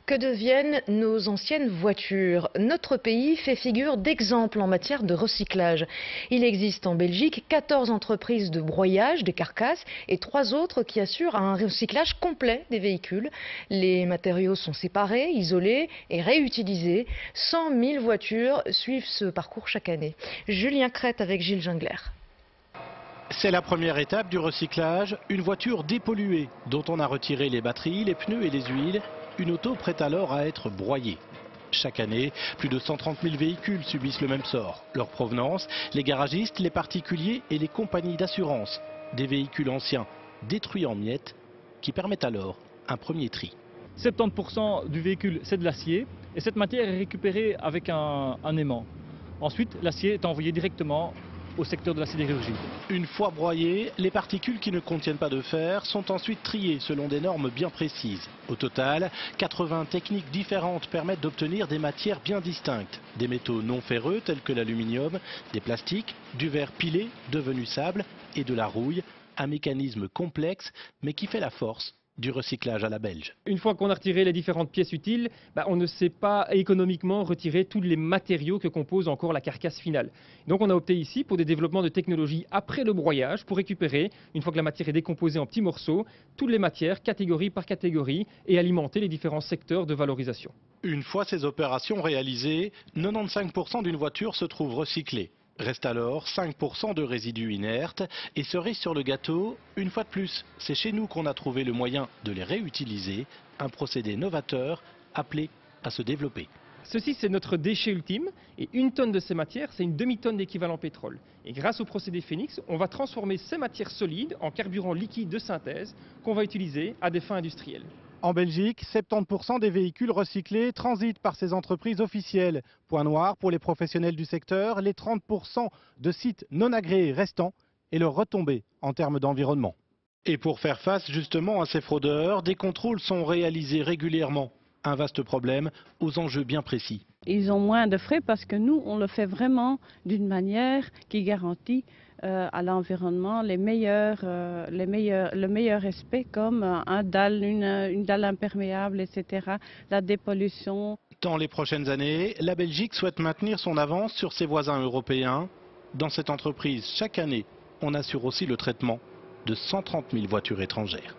Que deviennent nos anciennes voitures? Notre pays fait figure d'exemple en matière de recyclage. Il existe en Belgique 14 entreprises de broyage des carcasses et 3 autres qui assurent un recyclage complet des véhicules. Les matériaux sont séparés, isolés et réutilisés. 100 000 voitures suivent ce parcours chaque année. Julien Crête avec Gilles Jungler. C'est la première étape du recyclage, une voiture dépolluée dont on a retiré les batteries, les pneus et les huiles. Une auto prête alors à être broyée. Chaque année, plus de 130 000 véhicules subissent le même sort. Leur provenance, les garagistes, les particuliers et les compagnies d'assurance. Des véhicules anciens détruits en miettes qui permettent alors un premier tri. 70% du véhicule, c'est de l'acier et cette matière est récupérée avec un aimant. Ensuite, l'acier est envoyé directement au secteur de la sidérurgie. Une fois broyées, les particules qui ne contiennent pas de fer sont ensuite triées selon des normes bien précises. Au total, 80 techniques différentes permettent d'obtenir des matières bien distinctes. Des métaux non ferreux tels que l'aluminium, des plastiques, du verre pilé devenu sable et de la rouille. Un mécanisme complexe mais qui fait la force du recyclage à la belge. Une fois qu'on a retiré les différentes pièces utiles, on ne sait pas économiquement retirer tous les matériaux que compose encore la carcasse finale. Donc on a opté ici pour des développements de technologies après le broyage pour récupérer, une fois que la matière est décomposée en petits morceaux, toutes les matières catégorie par catégorie et alimenter les différents secteurs de valorisation. Une fois ces opérations réalisées, 95% d'une voiture se trouve recyclée. Reste alors 5% de résidus inertes et cerise sur le gâteau, une fois de plus, c'est chez nous qu'on a trouvé le moyen de les réutiliser, un procédé novateur appelé à se développer. Ceci, c'est notre déchet ultime et 1 tonne de ces matières, c'est une demi-tonne d'équivalent pétrole. Et grâce au procédé Phoenix, on va transformer ces matières solides en carburant liquide de synthèse qu'on va utiliser à des fins industrielles. En Belgique, 70% des véhicules recyclés transitent par ces entreprises officielles. Point noir pour les professionnels du secteur, les 30% de sites non agréés restants et leur retombée en termes d'environnement. Et pour faire face justement à ces fraudeurs, des contrôles sont réalisés régulièrement. Un vaste problème aux enjeux bien précis. Ils ont moins de frais parce que nous, on le fait vraiment d'une manière qui garantit à l'environnement le meilleur respect comme une dalle imperméable, etc., la dépollution. Dans les prochaines années, la Belgique souhaite maintenir son avance sur ses voisins européens. Dans cette entreprise, chaque année, on assure aussi le traitement de 130 000 voitures étrangères.